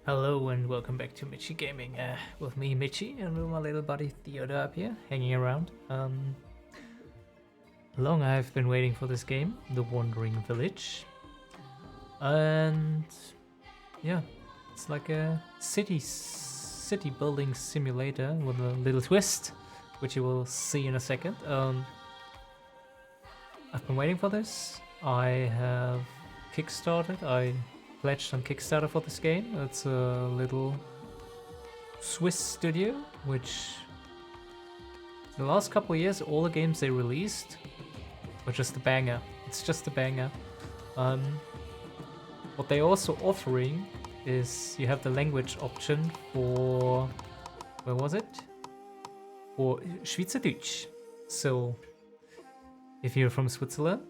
Hello and welcome back to Mitchi Gaming, with me Mitchi and with my little buddy Theodore up here, hanging around. Long I've been waiting for this game, The Wandering Village. And yeah, it's like a city building simulator with a little twist, which you will see in a second. I've been waiting for this. I have kickstarted, I pledged on Kickstarter for this game. It's a little Swiss studio, which the last couple of years, all the games they released were just a banger. It's just a banger. What they're also offering is you have the language option for, where was it? For Schweizerdeutsch. So if you're from Switzerland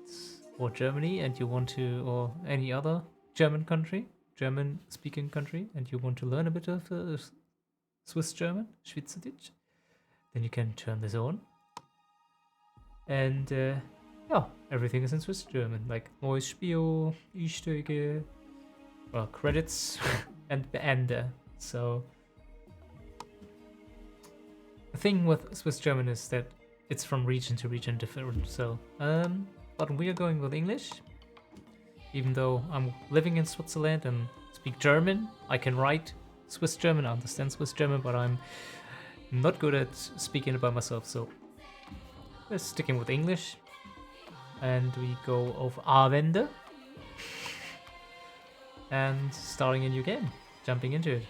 or Germany and you want to, or any other German speaking country, and you want to learn a bit of Swiss German, Schweizerdeutsch, then you can turn this on. And yeah, everything is in Swiss German, like neues Spiel, Einstiege, well, credits, and Beende. So the thing with Swiss German is that it's from region to region different. So, but we are going with English. Even though I'm living in Switzerland and speak German, I can write Swiss German, I understand Swiss German, but I'm not good at speaking it by myself, so we're sticking with English. And we go over Avende and starting a new game, jumping into it.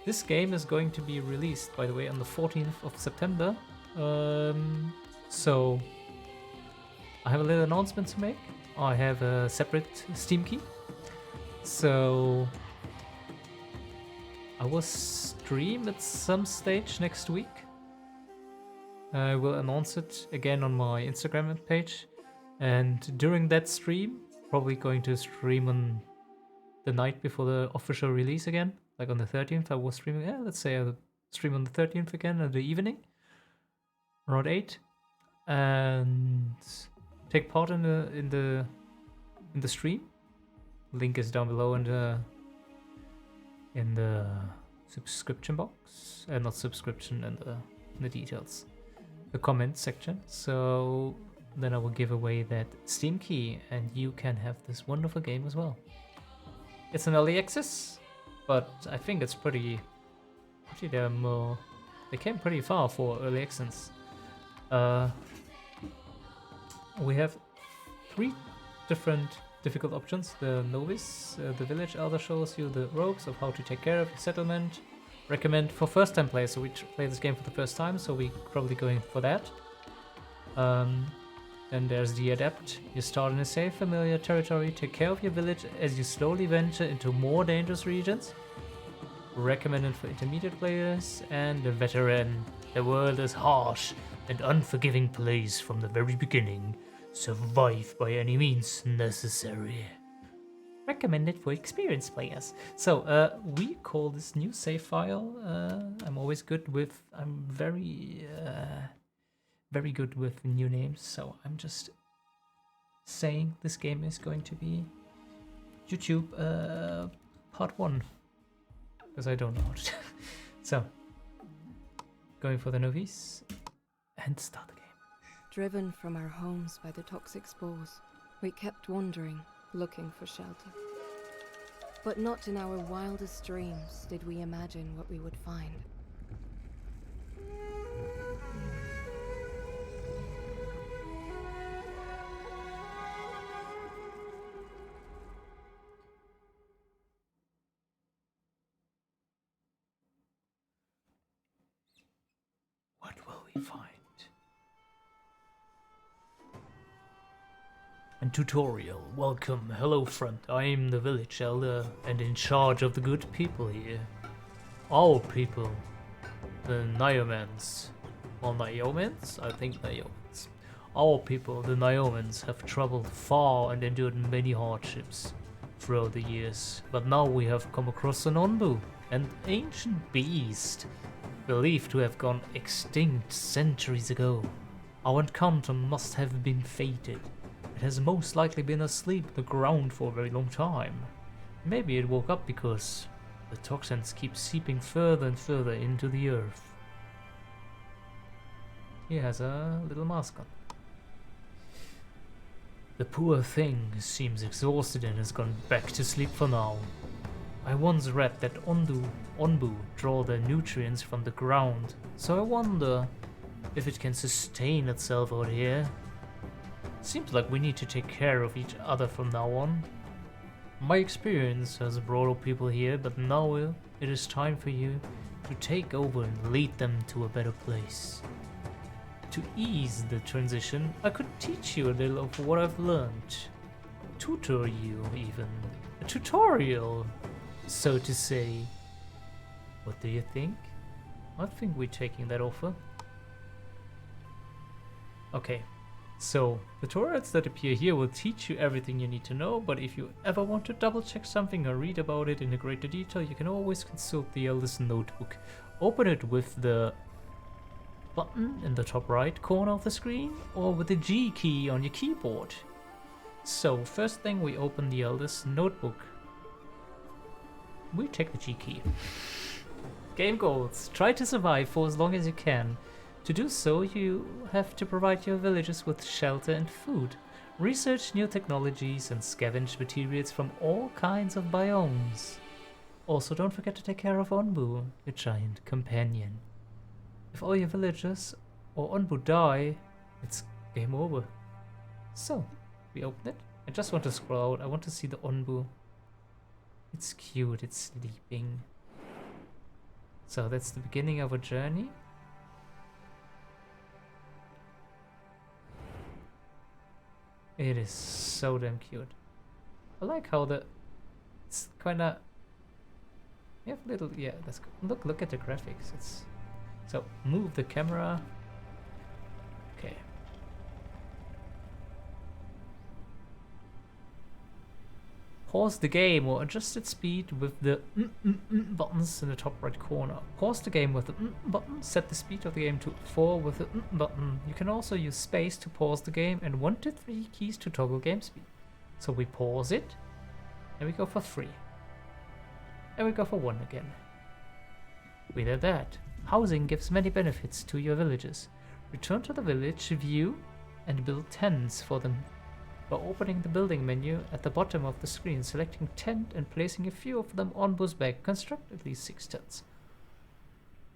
This game is going to be released, by the way, on the 14th of September. So I have a little announcement to make. I have a separate Steamkey, so I will stream at some stage next week. I will announce it again on my Instagram page, and during that stream, probably going to stream on the night before the official release again, like on the 13th. I was streaming, let's say I'll stream on the 13th again in the evening, around 8, and take part in the stream. Link is down below in the subscription box, not subscription, in the details, the comment section. So then I will give away that Steam key, and you can have this wonderful game as well. It's an early access, but I think it's pretty damn. They came pretty far for early access. We have 3 different difficult options. The novice, the village elder shows you the ropes of how to take care of your settlement. Recommend for first time players, so we play this game for the first time, so we're probably going for that. Then there's the adept. You start in a safe, familiar territory, take care of your village as you slowly venture into more dangerous regions. Recommended for intermediate players. And the veteran. The world is harsh and unforgiving place from the very beginning. Survive by any means necessary. Recommended for experienced players. So we call this new save file. I'm very good with new names, so I'm just saying this game is going to be YouTube part 1, because I don't know how to. So going for the novice and start the game. Driven from our homes by the toxic spores, we kept wandering, looking for shelter. But not in our wildest dreams did we imagine what we would find. What will we find? And tutorial. Welcome. Hello, friend. I am the village elder and in charge of the good people here. Our people. The Niomans. Or Niomans? I think Niomans. Our people, the Niomans, have traveled far and endured many hardships throughout the years. But now we have come across an Onbu, an ancient beast, believed to have gone extinct centuries ago. Our encounter must have been fated. It has most likely been asleep on the ground for a very long time. Maybe it woke up because the toxins keep seeping further and further into the earth. He has a little mask on. The poor thing seems exhausted and has gone back to sleep for now. I once read that Onbu draw their nutrients from the ground, so I wonder if it can sustain itself out here. Seems like we need to take care of each other from now on. My experience has brought up people here, but now it is time for you to take over and lead them to a better place. To ease the transition, I could teach you a little of what I've learned. Tutor you, even. A tutorial, so to say. What do you think? I think we're taking that offer. Okay, so tutorials that appear here will teach you everything you need to know, but if you ever want to double check something or read about it in greater detail, you can always consult the eldest notebook. Open it with the button in the top right corner of the screen or with the G key on your keyboard. So first thing, we open the eldest notebook. We take the G key. Game goals. Try to survive for as long as you can. To do so, you have to provide your villagers with shelter and food. Research new technologies and scavenge materials from all kinds of biomes. Also, don't forget to take care of Onbu, your giant companion. If all your villagers or Onbu die, it's game over. So, we open it. I just want to scroll out. I want to see the Onbu. It's cute, it's sleeping. So that's the beginning of a journey. It is so damn cute. I like how it's kinda, you have little, yeah, that's good. Look at the graphics. It's so move the camera. Okay. Pause the game or adjust its speed with the buttons in the top right corner. Pause the game with the button, set the speed of the game to 4 with the button. You can also use space to pause the game and 1 to 3 keys to toggle game speed. So we pause it, and we go for 3. And we go for 1 again. We did that. Housing gives many benefits to your villagers. Return to the village view and build tents for them. By opening the building menu at the bottom of the screen, selecting tent and placing a few of them on Onbu's back, construct at least 6 tents.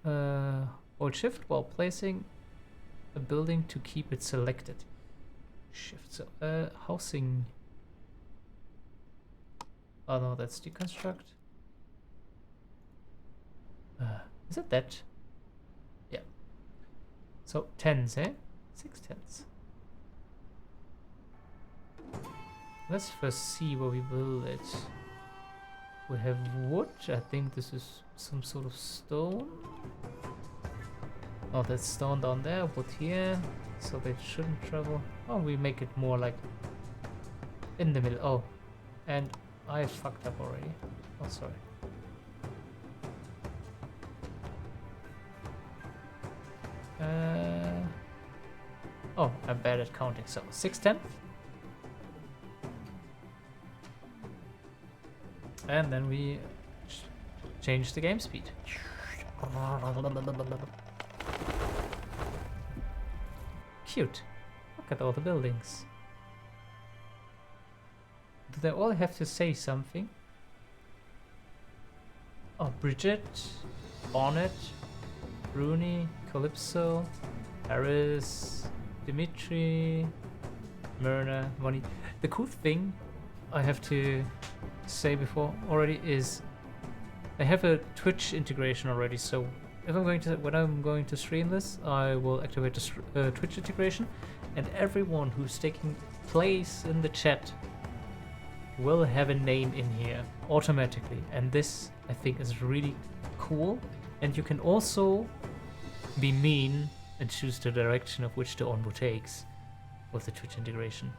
Hold shift while placing a building to keep it selected. Shift, so housing. Oh no, that's deconstruct. Is it that? Yeah. So tents, eh? 6 tents. Let's first see where we build it. We have wood. I think this is some sort of stone. Oh, that's stone down there, wood here. So they shouldn't travel. Oh, we make it more like in the middle. Oh, and I fucked up already. Oh, sorry. Oh, I'm bad at counting. So 610. And then we change the game speed. Cute. Look at all the buildings. Do they all have to say something? Oh, Bridget, Bonnet, Rooney, Calypso, Paris, Dimitri, Myrna, Money. The cool thing I have to say before already is I have a Twitch integration already, so if when I'm going to stream this, I will activate the Twitch integration, and everyone who's taking place in the chat will have a name in here automatically, and this I think is really cool. And you can also be mean and choose the direction of which the Onbu takes with the Twitch integration.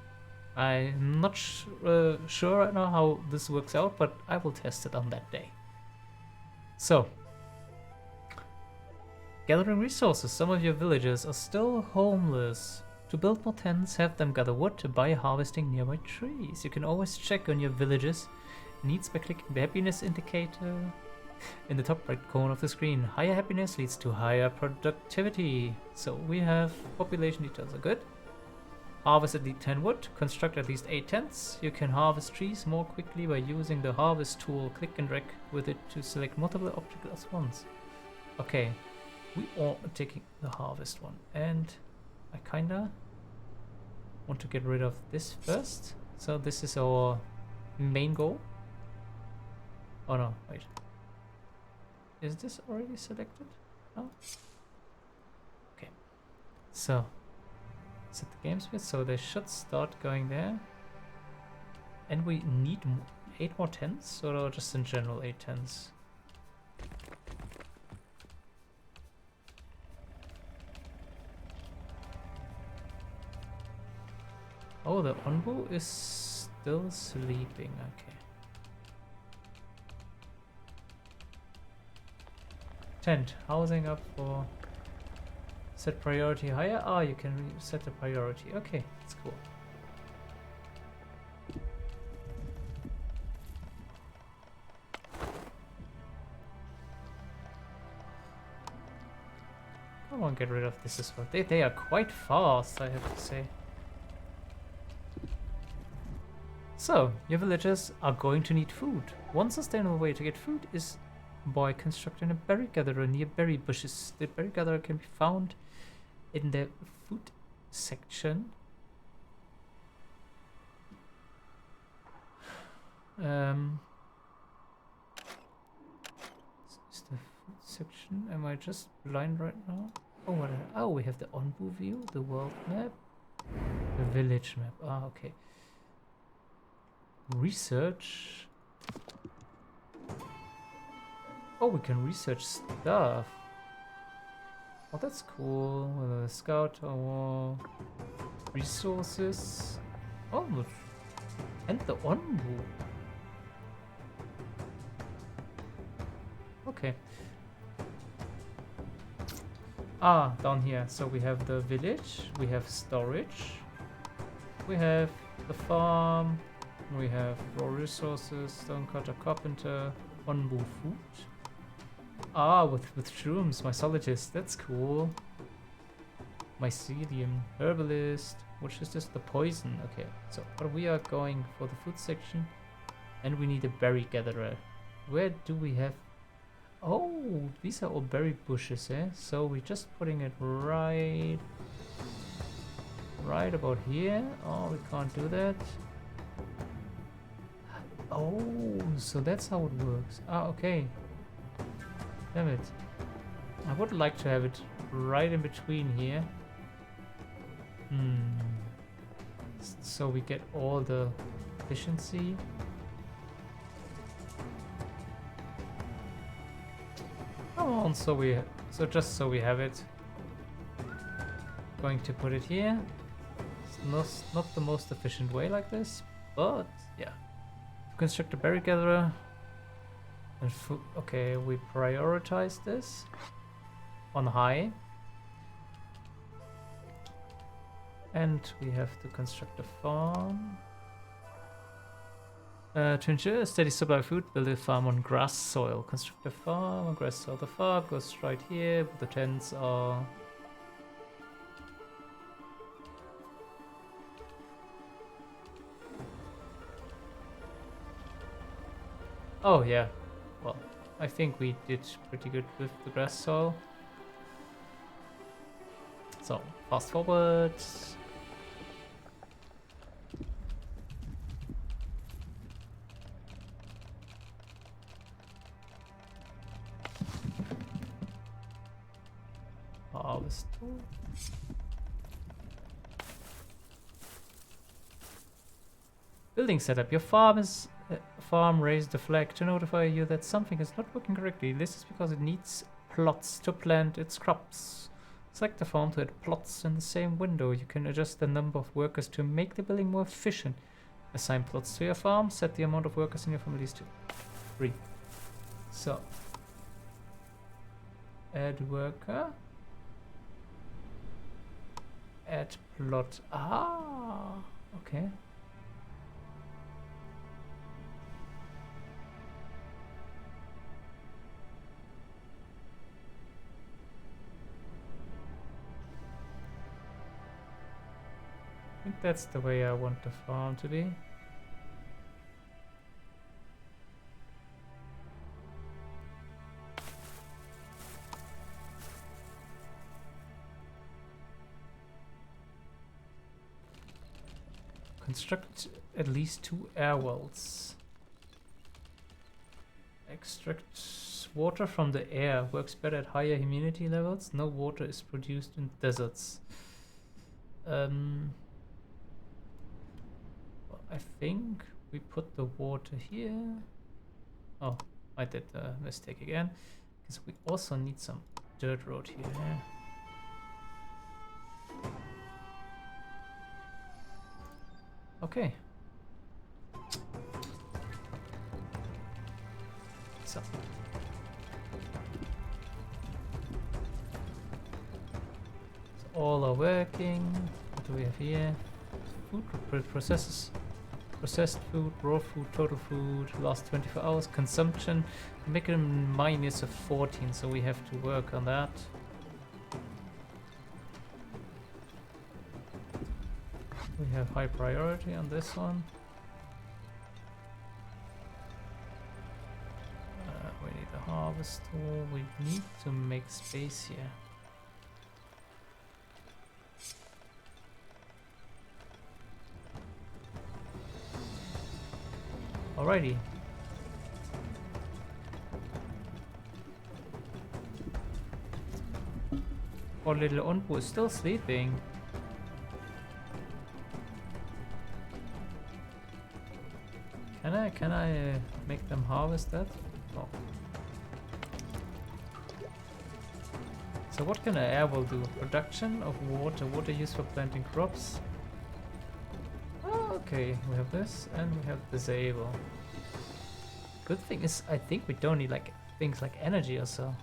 I'm not sure right now how this works out, but I will test it on that day. So, gathering resources. Some of your villagers are still homeless. To build more tents, have them gather wood by harvesting nearby trees. You can always check on your villagers needs by clicking the happiness indicator in the top right corner of the screen. Higher happiness leads to higher productivity. So we have population details are good. Harvest at least 10 wood, construct at least 8 tents. You can harvest trees more quickly by using the harvest tool. Click and drag with it to select multiple objects at once. Okay, we are taking the harvest one, and I kinda want to get rid of this first. So this is our main goal. Oh no, wait. Is this already selected? No? Okay. So set the game speed, so they should start going there. And we need 8 more tents, or just in general 8 tents? Oh, the Onbu is still sleeping, okay. Tent, housing up for set priority higher. Ah, you can set the priority. Okay, that's cool. Come on, get rid of this as well. They are quite fast, I have to say. So, your villagers are going to need food. One sustainable way to get food is by constructing a berry gatherer near berry bushes. The berry gatherer can be found in the food section. Is the food section? Am I just blind right now? Oh, what? Oh, we have the Onbu view, the world map, the village map. Ah, okay. Research. Oh, we can research stuff. Oh, that's cool. With a scout or resources. Oh, and the Onbu. Okay. Ah, down here. So we have the village. We have storage. We have the farm. We have raw resources, stonecutter, carpenter, Onbu food. Ah, with shrooms, mycologist, that's cool. Mycelium, herbalist, which is just the poison. Okay, so but we are going for the food section, and we need a berry gatherer. Where do we have? Oh, these are all berry bushes, eh? So we're just putting it right about here. Oh, we can't do that. Oh, so that's how it works. Ah, okay. Damn it. I would like to have it right in between here. So we get all the efficiency. Come on, so just so we have it. Going to put it here. It's not the most efficient way like this, but yeah. Construct a berry gatherer. And okay, we prioritize this on high. And we have to construct a farm. To ensure a steady supply of food, build a farm on grass soil. Construct a farm on grass soil. The farm goes right here, but the tents are... Oh yeah, well, I think we did pretty good with the grass soil. So, fast forward. Harvest tool. Building setup. Your farm raised a flag to notify you that something is not working correctly. This is because it needs plots to plant its crops. Select the farm to add plots in the same window. You can adjust the number of workers to make the building more efficient. Assign plots to your farm. Set the amount of workers in your families to 3. So, add worker. Add plot. Ah, okay. think that's the way I want the farm to be. Construct at least 2 air wells. Extract water from the air. Works better at higher humidity levels. No water is produced in deserts. Well, I think we put the water here. Oh, I did a mistake again. Because we also need some dirt road here. Yeah. Okay. So. All are working. What do we have here? Food processes. Processed food, raw food, total food, last 24 hours, consumption. Make it a minus of 14, so we have to work on that. We have high priority on this one. We need a harvest tool. We need to make space here. Alrighty. Poor little Onbu is still sleeping. Can I make them harvest that? Oh. So what can an air well do? Production of water, water used for planting crops. Oh, okay, we have this and we have disable. Good thing is, I think we don't need like things like energy or so.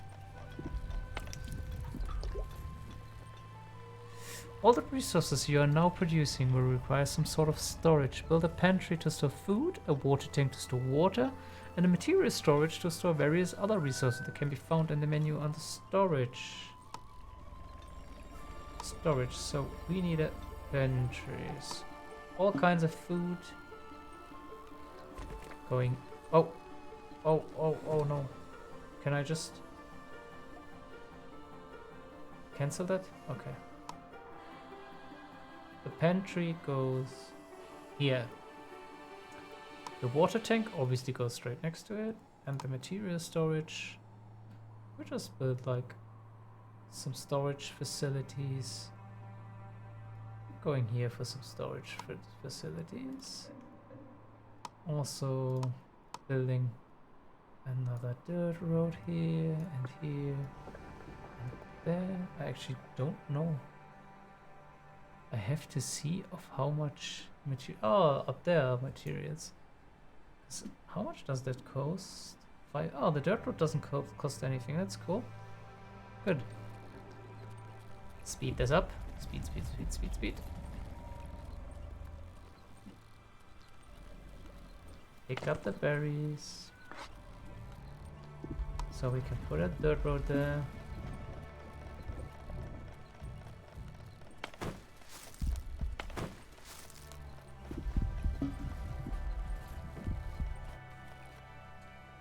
All the resources you are now producing will require some sort of storage. Build a pantry to store food, a water tank to store water, and a material storage to store various other resources that can be found in the menu under storage. Storage, so we need a pantries. All kinds of food. Going, oh no. Can I just cancel that? Okay. The pantry goes here. The water tank obviously goes straight next to it. And the material storage, we just built like some storage facilities. Going here for some storage facilities. Also building another dirt road here and here and there. I actually don't know. I have to see of how much material. Oh, up there materials. So how much does that cost? 5. Oh, the dirt road doesn't cost anything. That's cool. Good. Speed this up. Speed, speed, speed, speed, speed. Pick up the berries. So we can put a dirt road there.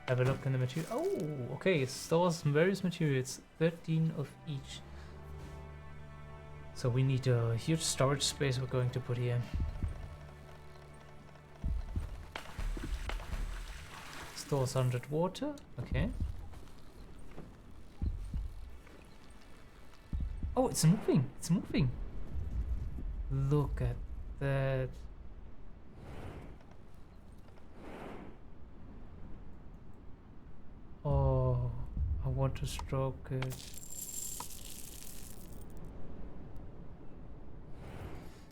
Have a look in the material. Oh, okay. It stores various materials, 13 of each. So we need a huge storage space we're going to put here. Stores 100 water. Okay. Oh, it's moving. It's moving. Look at that. Oh, I want to stroke it.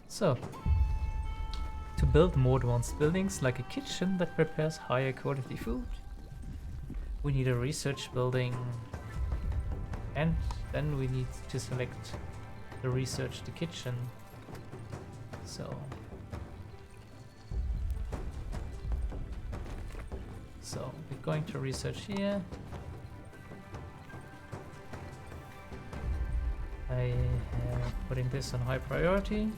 So, to build more advanced buildings like a kitchen that prepares higher quality food, we need a research building, and then we need to select the research the kitchen. So we're going to research here. I am putting this on high priority.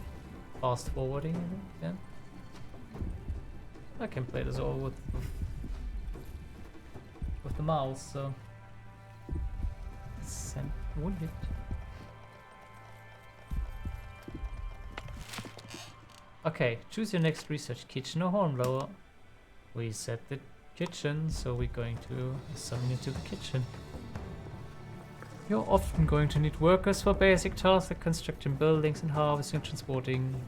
fast forwarding. Yeah. I can play this all with the mouse, so send wood it. Okay, choose your next research kitchen or hornblower. We set the kitchen, so we're going to assign it to the kitchen. You're often going to need workers for basic tasks like constructing buildings and harvesting and transporting.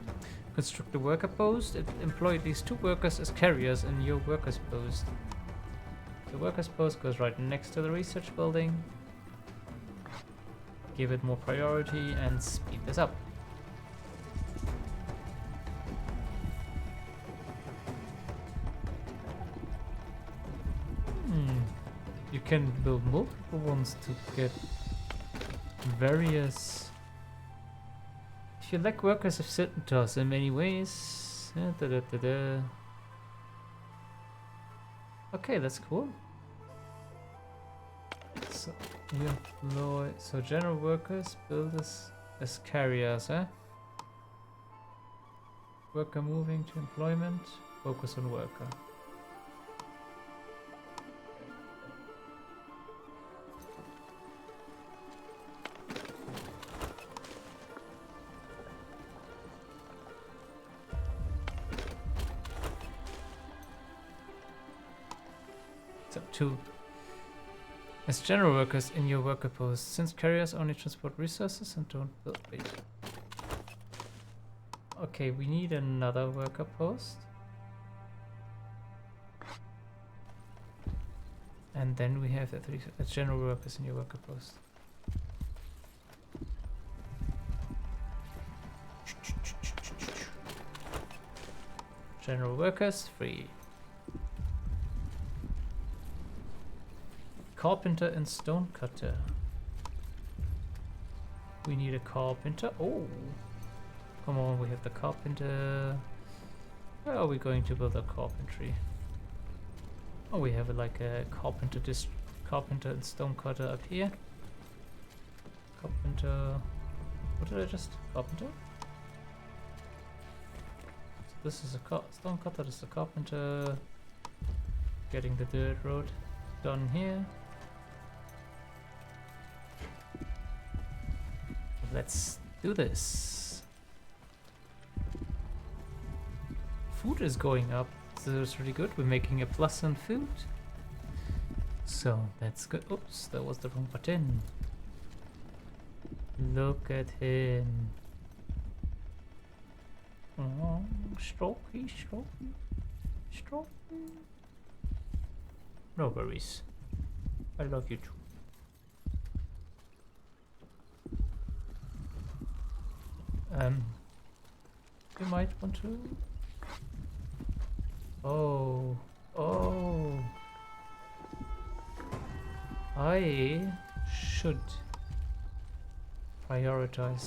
Construct a worker post. Employ at least 2 workers as carriers in your workers post. The workers post goes right next to the research building. Give it more priority and speed this up. You can build multiple ones to get various. If you lack workers of certain tasks in many ways. Okay, that's cool. So we employ general workers, builders as carriers, eh? Worker moving to employment, focus on worker. Two. As general workers in your worker post, since carriers only transport resources and don't build. Wait. Okay, we need another worker post. And then we have as general workers in your worker post. General workers, 3. Carpenter and stonecutter. We need a carpenter. Oh, come on, we have the carpenter. Where are we going to build a carpentry? Oh, we have like a carpenter and stonecutter up here. Carpenter. What did I just? Carpenter? So this is a stonecutter, this is a carpenter. Getting the dirt road done here. Let's do this. Food is going up, so that's really good. We're making a plus on food. So that's good. Oops, that was the wrong button. Look at him. Oh, strokey, strokey, strokey. No worries. I love you too. You might want to. Oh. I should prioritize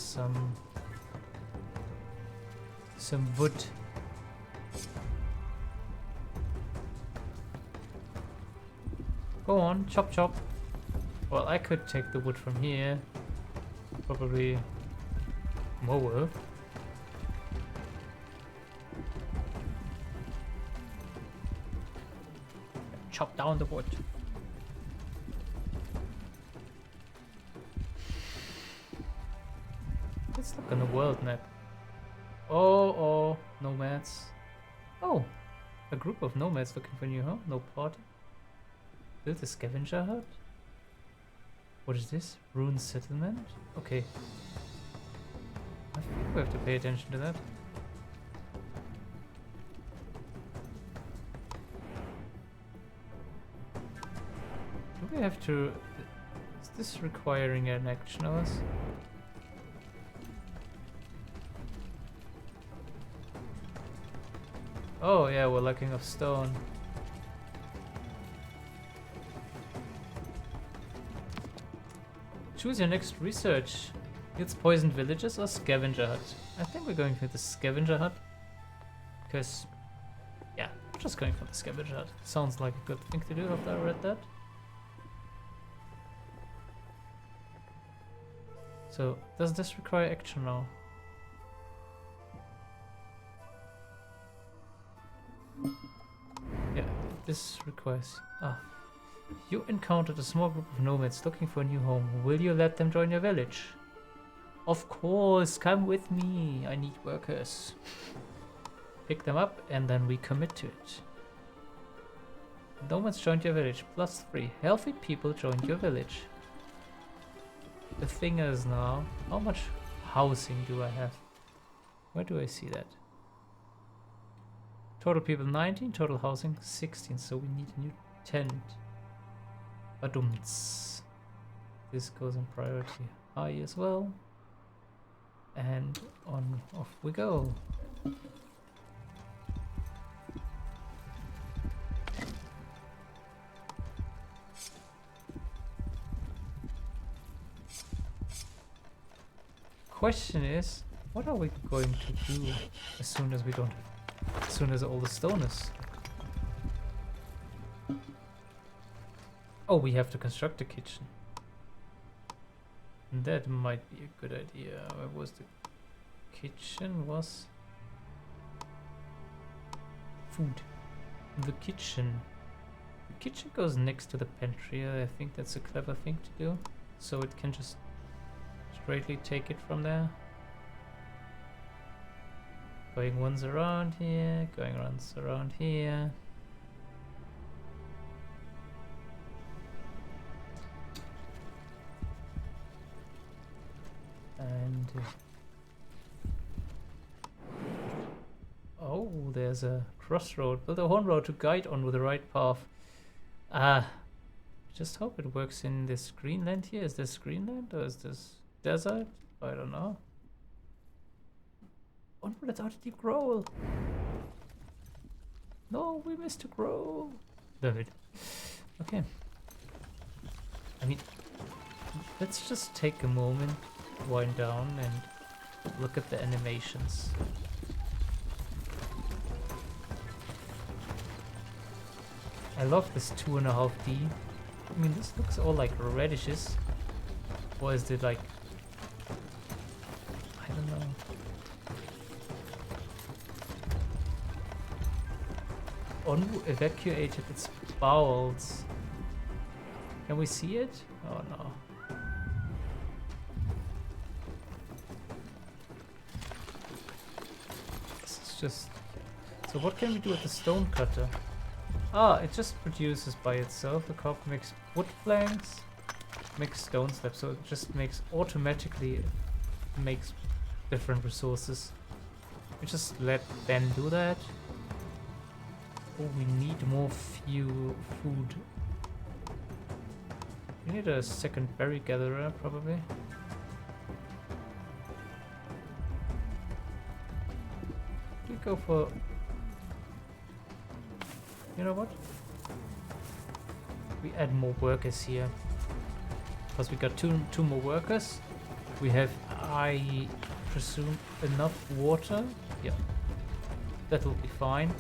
some wood. Go on, chop chop. Well, I could take the wood from here. Probably mower. Chop down the wood. Let's look on the world map. Oh, nomads. Oh, a group of nomads looking for a new home. No party. Build a scavenger hut. What is this? Ruined settlement? Okay. I think we have to pay attention to that. Do we have to... Is this requiring an action of us? Oh yeah, we're lacking of stone. Choose your next research. It's poisoned villages or scavenger hut. I think we're going for the scavenger hut. Because, yeah, we're just going for the scavenger hut. Sounds like a good thing to do after I read that. So, does this require action now? this request? Ah. You encountered a small group of nomads looking for a new home. Will you let them join your village? Of course, come with me. I need workers. Pick them up and then we commit to it. Nomads joined your village. +3. Healthy people joined your village. The thing is now, how much housing do I have? Where do I see that? Total people 19, total housing 16, so we need a new tent. Badumts. This goes in priority high as well. And on off we go. Question is, what are we going to do as soon as as soon as all the stone is? Oh, we have to construct a kitchen. That might be a good idea. Where was the kitchen? Was food. The kitchen. The kitchen goes next to the pantry. I think that's a clever thing to do. So it can just straightly take it from there. Going once around here, going once around here. And oh, there's a crossroad. Build a horn road to guide on with the right path. Just hope it works in this Greenland here. Is this Greenland or is this desert? I don't know. Oh no, that's out of deep growl. No, we missed a growl. Damn it. Okay. I mean, let's just take a moment, wind down and look at the animations. I love this 2.5D. I mean, this looks all like radishes. Or is it like, I don't know. Onbu evacuated its bowels. Can we see it? Oh no. This is just... So what can we do with the stone cutter? Ah, it just produces by itself. The carp makes wood planks, makes stone slabs, so it just makes automatically makes different resources. We just let Ben do that. Oh, we need more food. We need a second berry gatherer, probably. We go for... You know what? We add more workers here. Because we got two more workers. We have, I presume, enough water. Yeah. That will be fine.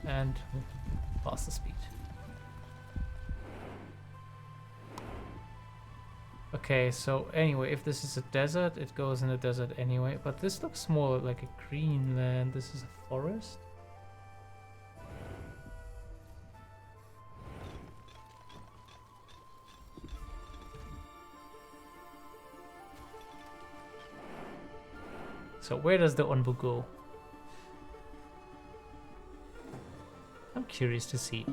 And faster speed. Okay, so anyway, if this is a desert, it goes in a desert anyway. But this looks more like a Greenland. This is a forest. So where does the Onbu go? I'm curious to see.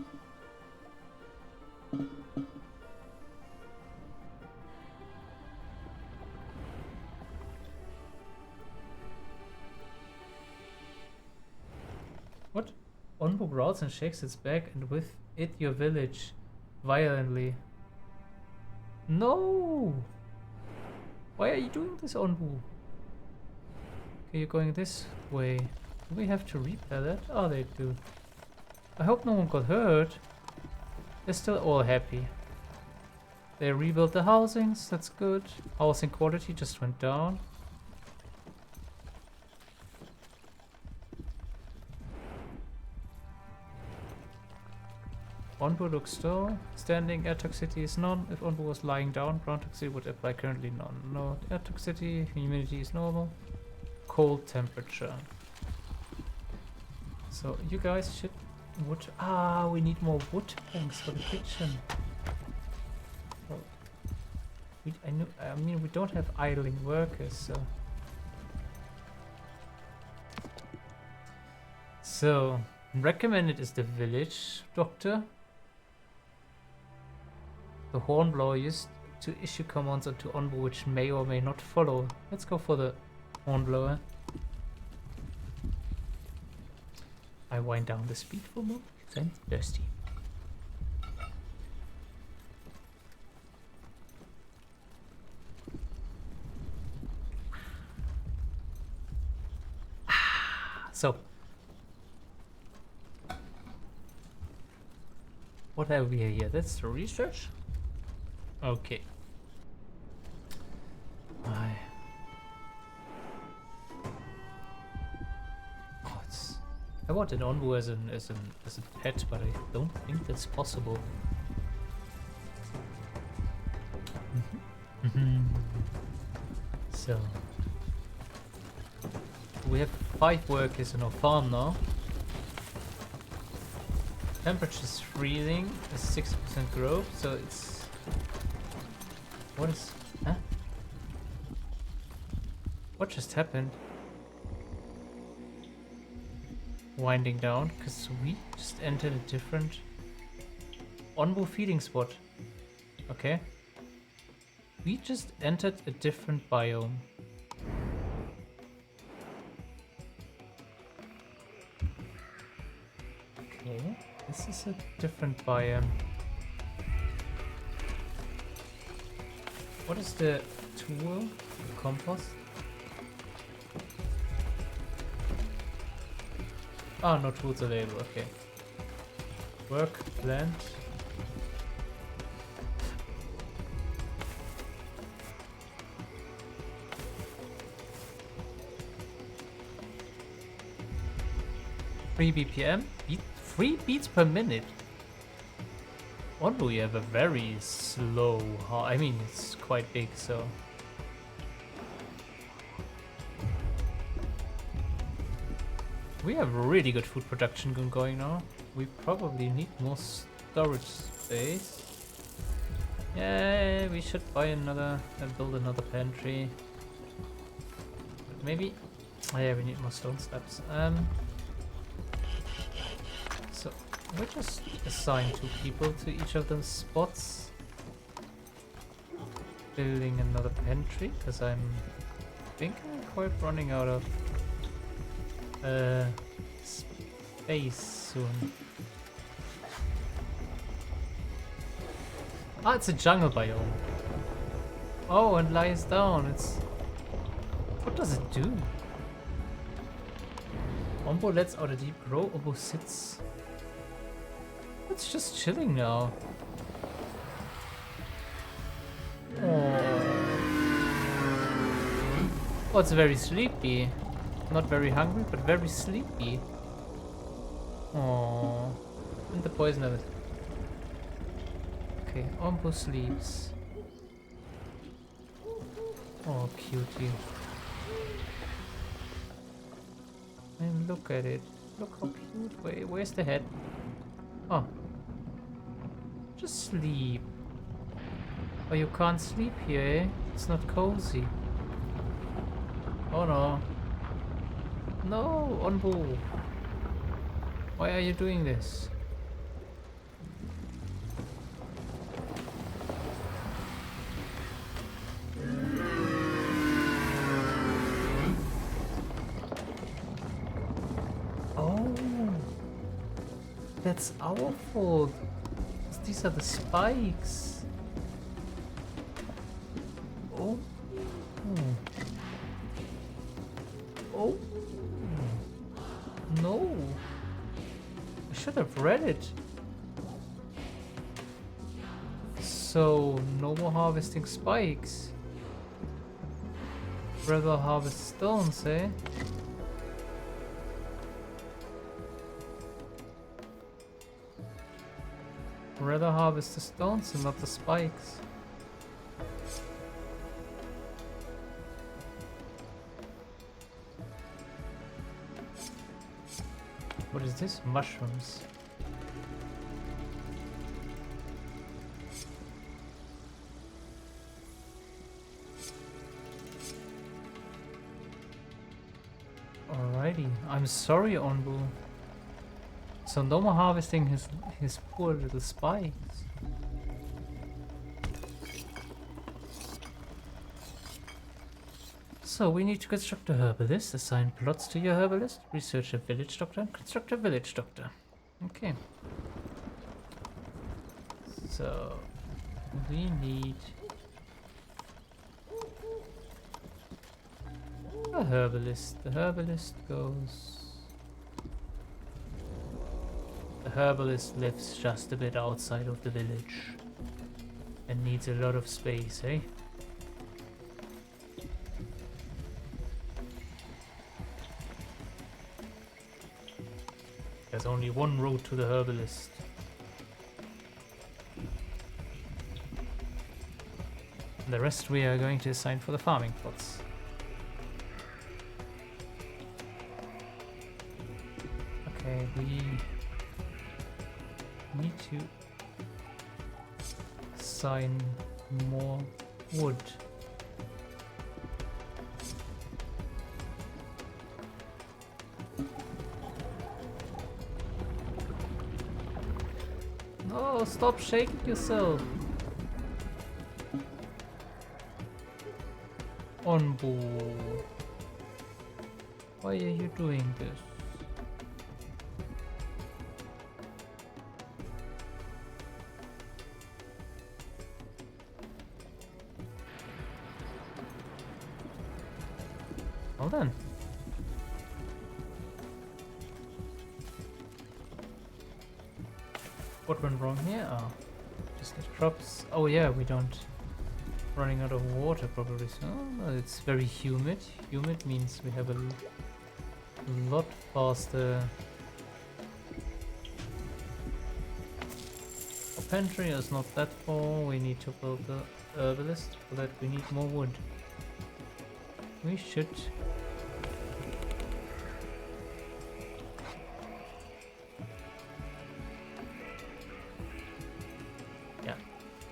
What? Onbu growls and shakes its back, and with it your village violently. No! Why are you doing this, Onbu? Okay, you're going this way. Do we have to repair that? Oh, they do. I hope no one got hurt. They're still all happy. They rebuilt the housings, that's good. Housing quality just went down. Onbu looks still. Standing air toxicity is none. If Onbu was lying down, ground toxicity would apply, currently none. No air toxicity, humidity is normal. Cold temperature. So you guys should wood. Ah, we need more wood planks for the kitchen. Well, I mean, we don't have idling workers, so. So, recommended is the village doctor. The hornblower used to issue commands onto Onbu which may or may not follow. Let's go for the hornblower. I wind down the speed for a moment because I'm thirsty. So, what have we here? That's the research? Okay. I want an Onbu as a pet, but I don't think that's possible. So we have 5 workers in our farm now. Temperature's freezing, a 60% growth, so it's huh? What just happened? Winding down, because we just entered a different Onbu feeding spot. Okay. We just entered a different biome. Okay, this is a different biome. What is the tool? The compost? Ah, no tools available, okay. Work, plant. Three BPM? 3 beats per minute? Onbu, you have a very slow I mean, it's quite big, so... We have really good food production going now. We probably need more storage space. Yeah, we should buy another and build another pantry. But maybe... Oh yeah, we need more stone slabs. So, we'll just assign 2 people to each of those spots. Building another pantry, because I'm thinking I'm quite running out of space soon. Ah, it's a jungle biome. Oh, and lies down. It's... What does it do? Onbu lets out a deep grow. Onbu sits. It's just chilling now. Oh, it's very sleepy. Not very hungry, but very sleepy. Oh, and the poison of it. Okay, Onbu sleeps. Oh, cutie. And look at it. Look how cute. Wait, where's the head? Oh. Just sleep. Oh, you can't sleep here, eh? It's not cozy. Oh no. No, Onbu. Why are you doing this? Oh, that's our fault. These are the spikes. Oh. Oh. No. I should have read it. So, no more harvesting spikes. Rather harvest stones, eh? Rather harvest the stones and not the spikes. What is this? Mushrooms. Alrighty, I'm sorry, Onbu. So no more harvesting his poor little spikes. So we need to construct a herbalist, assign plots to your herbalist, research a village doctor, and construct a village doctor. Okay. So we need a herbalist. The herbalist goes. The herbalist lives just a bit outside of the village and needs a lot of space, eh? There's only one road to the herbalist. The rest we are going to assign for the farming plots. Okay, we need to assign more wood. No, stop shaking yourself. Onbu. Why are you doing this? Well then. What went wrong here? Oh, just the crops. Oh yeah, we don't. Running out of water probably. So it's very humid. Humid means we have a lot faster. Our pantry is not that full. We need to build the herbalist. For that we need more wood. We should. Yeah.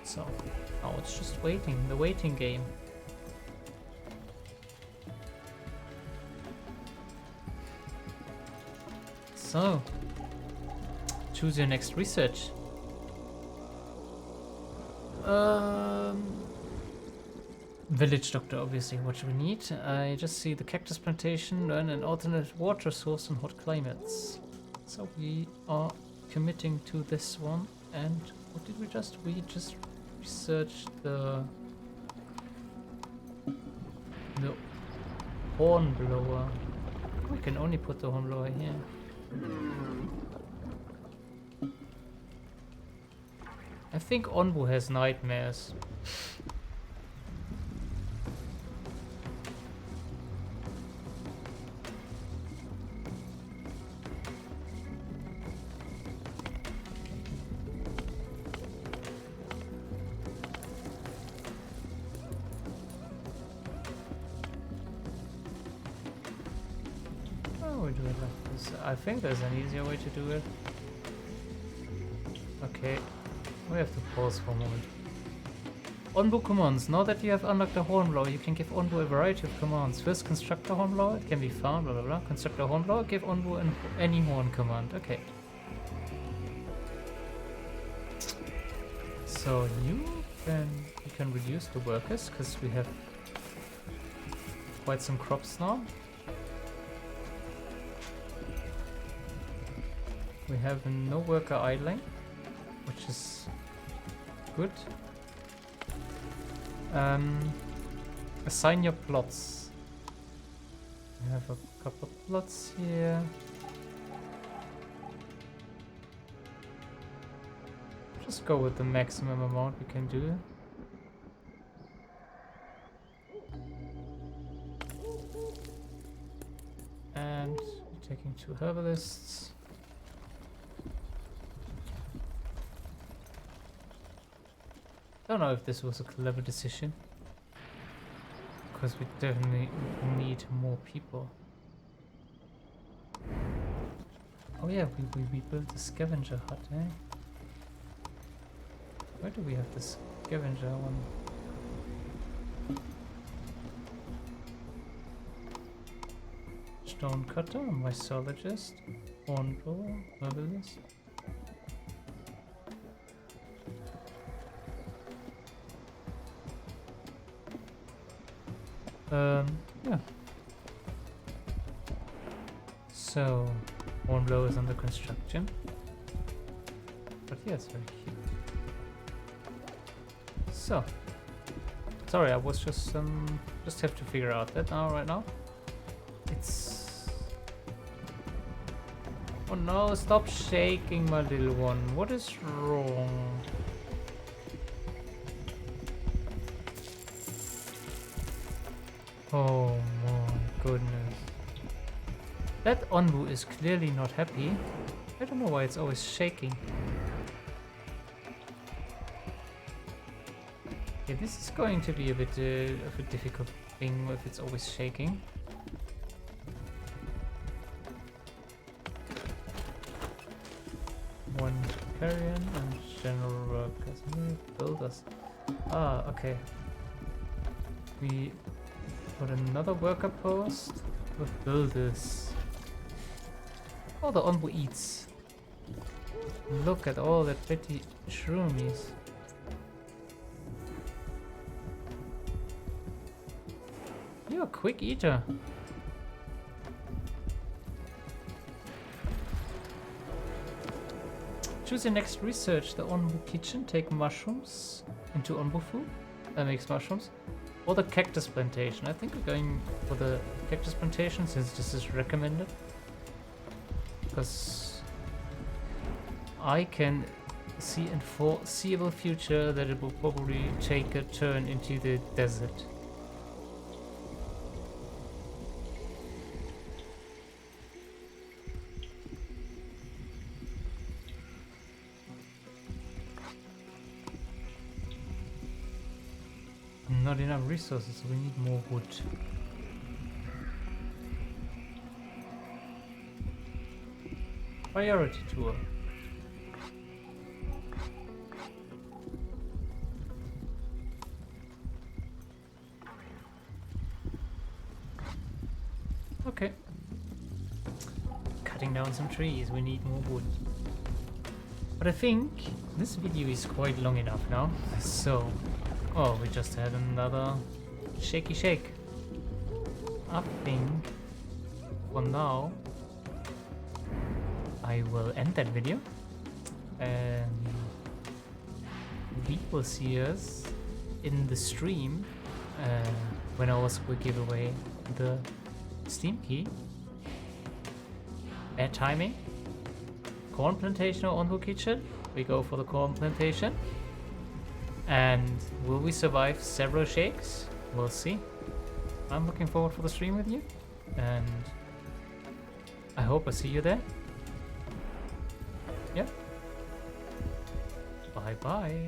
So now it's just waiting. The waiting game. So choose your next research. Village doctor, obviously. What do we need? I just see the cactus plantation, learn an alternate water source in hot climates. So we are committing to this one. And what did we just? We just researched the horn blower. We can only put the horn blower here. I think Onbu has nightmares. Oh, we do it like this. I think there's an easier way to do it. Okay. We have to pause for a moment. Onbu commands. Now that you have unlocked the hornblower, you can give Onbu a variety of commands. First, construct a hornblower. It can be found, blah blah blah. Construct a hornblower. Give Onbu any horn command. Okay. So you can reduce the workers because we have quite some crops now. We have no worker idling, which is good. Assign your plots. We have a couple of plots here. Just go with the maximum amount we can do. And we're taking 2 herbalists. Don't know if this was a clever decision, because we definitely need more people. Oh yeah, we built the scavenger hut, eh? Where do we have the scavenger one? Stone cutter, mycologist, horn drawer, herbalist. Yeah. So, hornblower is under construction. But yeah, it's very cute. So, sorry, I was just have to figure out that now, right now. It's... Oh no, stop shaking, my little one. What is wrong? Oh my goodness. That Onbu is clearly not happy. I don't know why it's always shaking. Yeah, this is going to be a bit of a difficult thing if it's always shaking. One carrion and general workers. Builders. Ah, okay. We put another worker post with builders. Oh, the Onbu eats. Look at all that pretty shroomies. You're a quick eater. Choose your next research. The Onbu kitchen. Take mushrooms into Onbu food. That makes mushrooms. Or the cactus plantation. I think we're going for the cactus plantation since this is recommended. Because I can see in foreseeable future that it will probably take a turn into the desert. Not enough resources, so we need more wood. Priority tour. Okay. Cutting down some trees, we need more wood. But I think this video is quite long enough now, so... Oh, we just had another shaky shake. I think for now I will end that video and we will see us in the stream when I also will give away the Steamkey. Bad timing. Corn plantation or Onbu kitchen? We go for the corn plantation. And will we survive several shakes? We'll see. I'm looking forward for the stream with you, and I hope I see you there. Yeah. Bye bye.